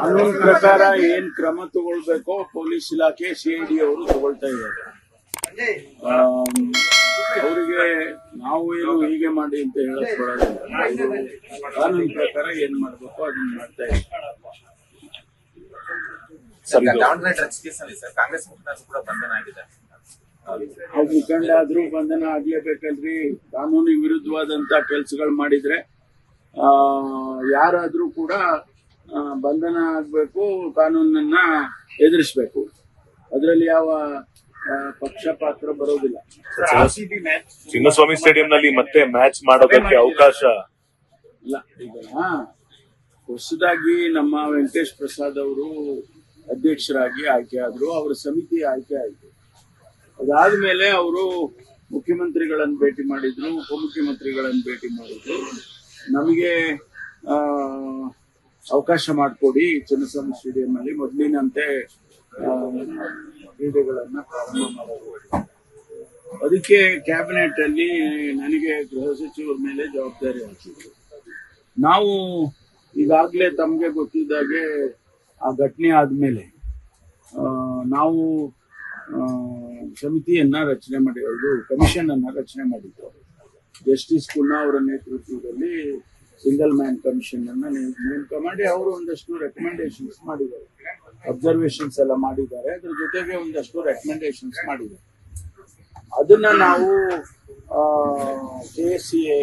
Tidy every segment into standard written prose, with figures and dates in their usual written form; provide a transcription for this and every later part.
ಕಾನೂನು ಪ್ರಕಾರ ಏನ್ ಕ್ರಮ ತಗೊಳ್ಬೇಕೋ ಪೊಲೀಸ್ ಇಲಾಖೆ ಸಿಐಡಿ ಅವರು ತಗೊಳ್ತಾ ಇದ್ದಾರೆ. ಅವರಿಗೆ ನಾವು ಏನು ಹೀಗೆ ಮಾಡಿ ಅಂತ ಹೇಳಕ್ ಬರೋದಿಲ್ಲ. ಕಾನೂನು ಪ್ರಕಾರ ಏನ್ ಮಾಡ್ಬೇಕು ಅದನ್ನ ಮಾಡ್ತಾ ಇದ್ದಾರೆ. ಕಾಂಗ್ರೆಸ್ ಕೂಡ ಬಂಧನ ಆಗಿದೆ. ಅವ್ರು ಮುಖಂಡ ಆದ್ರೂ ಬಂಧನ ಆಗ್ಲೇಬೇಕಲ್ರಿ. ಕಾನೂನಿಗೆ ವಿರುದ್ಧವಾದಂತ ಕೆಲ್ಸಗಳು ಮಾಡಿದ್ರೆ ಯಾರಾದ್ರೂ ಕೂಡ ಬಂಧನ ಆಗ್ಬೇಕು, ಕಾನೂನನ್ನ ಎದುರಿಸ್ಬೇಕು. ಅದರಲ್ಲಿ ಯಾವ ಪಕ್ಷಪಾತ್ರ ಬರೋದಿಲ್ಲ. ಚಿನ್ನಸ್ವಾಮಿ ಸ್ಟೇಡಿಯಂ ನಲ್ಲಿ ಮತ್ತೆ ಮ್ಯಾಚ್ ಮಾಡೋದಕ್ಕೆ ಅವಕಾಶ ಇಲ್ಲ. ಈಗ ಹೊಸದಾಗಿ ನಮ್ಮ ವೆಂಕಟೇಶ್ ಪ್ರಸಾದ್ ಅವರು ಅಧ್ಯಕ್ಷರಾಗಿ ಆಯ್ಕೆ ಆದ್ರು. ಅವರ ಸಮಿತಿ ಆಯ್ಕೆ ಆಯ್ತು. ಅದಾದ್ಮೇಲೆ ಅವರು ಮುಖ್ಯಮಂತ್ರಿಗಳನ್ನು ಭೇಟಿ ಮಾಡಿದ್ರು, ಉಪಮುಖ್ಯಮಂತ್ರಿಗಳನ್ನು ಭೇಟಿ ಮಾಡಿದ್ರು. ನಮಗೆ ಅವಕಾಶ ಮಾಡಿಕೊಡಿ, ಚಿನ್ನಸ್ವಾಮಿ ಸ್ಟೇಡಿಯಂ ನಲ್ಲಿ ಮೊದಲಿನಂತೆ ಕ್ರೀಡೆಗಳನ್ನ ಪ್ರಾರಂಭ ಮಾಡಬಹುದು. ಅದಕ್ಕೆ ಕ್ಯಾಬಿನೆಟ್ ಅಲ್ಲಿ ನನಗೆ ಗೃಹ ಸಚಿವರ ಮೇಲೆ ಜವಾಬ್ದಾರಿ ಹಾಕಿದ್ರು. ನಾವು ಈಗಾಗಲೇ ತಮಗೆ ಗೊತ್ತಿದ್ದಾಗೆ ಆ ಘಟನೆ ಆದ್ಮೇಲೆ ನಾವು ಸಮಿತಿಯನ್ನ ರಚನೆ ಮಾಡಿರೋದು, ಕಮಿಷನ್ ಅನ್ನ ರಚನೆ ಮಾಡಿದ್ದು. ಜಸ್ಟಿಸ್ ಕುನ್ನಾ ಅವರ ನೇತೃತ್ವದಲ್ಲಿ ಸಿಂಗಲ್ ಮ್ಯಾನ್ ಕಮಿಷನ್ ಅನ್ನ ನೇಮಕ ಮಾಡಿ ಅವರು ಒಂದಷ್ಟು ರೆಕಮೆಂಡೇಶನ್ಸ್ ಮಾಡಿದ್ದಾರೆ, ಅಬ್ಸರ್ವೇಷನ್ಸ್ ಎಲ್ಲ ಮಾಡಿದ್ದಾರೆ. ಅದ್ರ ಜೊತೆಗೆ ಒಂದಷ್ಟು ರೆಕಮೆಂಡೇಶನ್ಸ್ ಮಾಡಿದ್ದಾರೆ. ಅದನ್ನ ನಾವು KSCA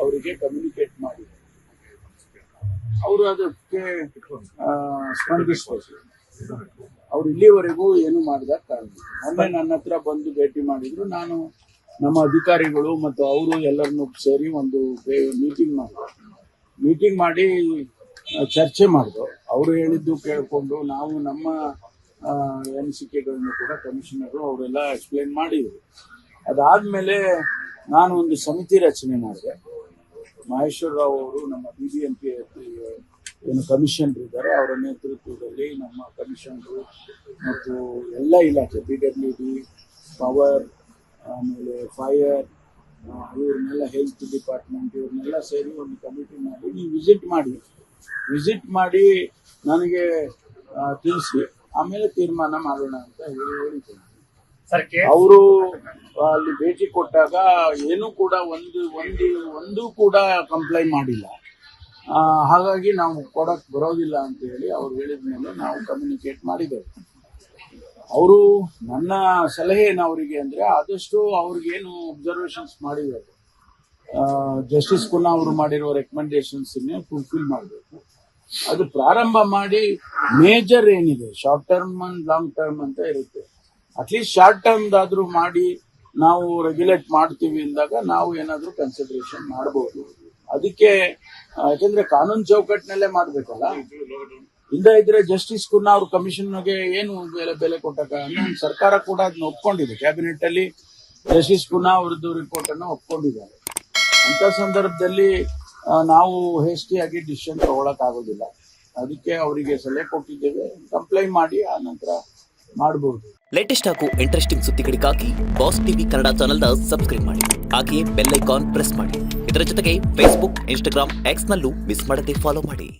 ಅವರಿಗೆ ಕಮ್ಯುನಿಕೇಟ್ ಮಾಡಿದ್ದಾರೆ. ಅವರು ಅದಕ್ಕೆ ಸ್ಪಂದಿಸಬೇಕು. ಅವ್ರು ಇಲ್ಲಿವರೆಗೂ ಏನು ಮಾಡಿದ ಕಾರಣ ಒಮ್ಮೆ ನನ್ನ ಹತ್ರ ಬಂದು ಭೇಟಿ ಮಾಡಿದ್ರು. ನಾನು ನಮ್ಮ ಅಧಿಕಾರಿಗಳು ಮತ್ತು ಅವರು ಎಲ್ಲರನ್ನೂ ಸೇರಿ ಒಂದು ಮೀಟಿಂಗ್ ಮಾಡಿ ಚರ್ಚೆ ಮಾಡಿದ್ರು. ಅವರು ಹೇಳಿದ್ದು ಕೇಳಿಕೊಂಡು ನಾವು ನಮ್ಮ ಅನಿಸಿಕೆಗಳನ್ನು ಕೂಡ ಕಮಿಷನರು ಅವರೆಲ್ಲ ಎಕ್ಸ್ಪ್ಲೇನ್ ಮಾಡಿದ್ರು. ಅದಾದ್ಮೇಲೆ ನಾನು ಒಂದು ಸಮಿತಿ ರಚನೆ ಮಾಡಿದೆ. ಮಹೇಶ್ವರ ರಾವ್ ಅವರು ನಮ್ಮ BBMP ಏನು ಕಮಿಷನರ್ ಇದ್ದಾರೆ ಅವರ ನೇತೃತ್ವದಲ್ಲಿ ನಮ್ಮ ಕಮಿಷನರು ಮತ್ತು ಎಲ್ಲ ಇಲಾಖೆ PWD, ಪವರ್, ಆಮೇಲೆ ಫೈರ್, ಇವ್ರನ್ನೆಲ್ಲ ಹೆಲ್ತ್ ಡಿಪಾರ್ಟ್ಮೆಂಟ್ ಇವ್ರನ್ನೆಲ್ಲ ಸೇರಿ ಒಂದು ಕಮಿಟಿ ಮಾಡಿ ನೀವು ವಿಸಿಟ್ ಮಾಡಿ ನನಗೆ ತಿಳಿಸಿ, ಆಮೇಲೆ ತೀರ್ಮಾನ ಮಾಡೋಣ ಅಂತ ಹೇಳಿದ್ದೇನೆ. ಅವರು ಅಲ್ಲಿ ಭೇಟಿ ಕೊಟ್ಟಾಗ ಏನು ಕೂಡ ಒಂದು ಕೂಡ ಕಂಪ್ಲೈ ಮಾಡಿಲ್ಲ. ಹಾಗಾಗಿ ನಾವು ಕೊಡಕ್ ಬರೋದಿಲ್ಲ ಅಂತ ಹೇಳಿ ಅವ್ರು ಹೇಳಿದ ಮೇಲೆ ನಾವು ಕಮ್ಯುನಿಕೇಟ್ ಮಾಡಿದ್ದೇವೆ. ಅವರು ನನ್ನ ಸಲಹೆ ಏನು ಅವರಿಗೆ ಅಂದ್ರೆ ಆದಷ್ಟು ಅವ್ರಿಗೇನು ಅಬ್ಸರ್ವೇಷನ್ಸ್ ಮಾಡಿದ್ದಾರೆ, ಜಸ್ಟಿಸ್ ಕುನ್ನಾ ಅವರು ಮಾಡಿರುವ ರೆಕಮೆಂಡೇಶನ್ಸ್ ಫುಲ್ಫಿಲ್ ಮಾಡಬೇಕು. ಅದು ಪ್ರಾರಂಭ ಮಾಡಿ ಮೇಜರ್ ಏನಿದೆ, short term and long term ಅಂತ ಇರುತ್ತೆ. ಅಟ್ಲೀಸ್ಟ್ ಶಾರ್ಟ್ ಟರ್ಮ್ ಆದ್ರೂ ಮಾಡಿ ನಾವು ರೆಗ್ಯುಲೇಟ್ ಮಾಡ್ತೀವಿ ಅಂದಾಗ ನಾವು ಏನಾದ್ರೂ ಕನ್ಸಿಡರೇಷನ್ ಮಾಡಬಹುದು. ಅದಕ್ಕೆ ಯಾಕಂದ್ರೆ ಕಾನೂನು ಚೌಕಟ್ಟಿನಲ್ಲೇ ಮಾಡ್ಬೇಕಲ್ಲ. ಇಲ್ಲ ಇದ್ರೆ ಜಸ್ಟಿಸ್ ಕುನ್ನಾ ಅವ್ರ ಕಮಿಷನ್ಗೆ ಏನು ಬೆಲೆ ಕೊಟ್ಟಾಗ ಸರ್ಕಾರ ಕೂಡ ಅದನ್ನ ಒಪ್ಕೊಂಡಿದೆ. ಕ್ಯಾಬಿನೆಟ್ ಅಲ್ಲಿ ಜಸ್ಟಿಸ್ ಕುನ್ನಾ ಅವ್ರದ್ದು ರಿಪೋರ್ಟ್ ಅನ್ನು ಒಪ್ಕೊಂಡಿದ್ದಾರೆ. ಅಂತ ಸಂದರ್ಭದಲ್ಲಿ ನಾವು ಹೇಸ್ಟಿಯಾಗಿ ಡಿಸಿಷನ್ ತಗೊಳಕ್ ಆಗೋದಿಲ್ಲ. ಅದಕ್ಕೆ ಅವರಿಗೆ ಸಲಹೆ ಕೊಟ್ಟಿದ್ದೇವೆ, ಕಂಪ್ಲೈ ಮಾಡಿ ಆ ನಂತರ ಮಾಡಬಹುದು. ಲೇಟೆಸ್ಟ್ ಹಾಗೂ ಇಂಟ್ರೆಸ್ಟಿಂಗ್ ಸುದ್ದಿಗಳಿಗಾಗಿ ಬಾಸ್ ಟಿವಿ ಕನ್ನಡ ಚಾನೆಲ್ನ ಸಬ್ಸ್ಕ್ರೈಬ್ ಮಾಡಿ. ಹಾಗೆಯೇ ಬೆಲ್ ಐಕಾನ್ ಪ್ರೆಸ್ ಮಾಡಿ. ಇದರ ಜೊತೆಗೆ ಫೇಸ್ಬುಕ್, ಇನ್ಸ್ಟಾಗ್ರಾಮ್, ಎಕ್ಸ್ ನಲ್ಲೂ ಮಿಸ್ ಮಾಡದೆ ಫಾಲೋ ಮಾಡಿ.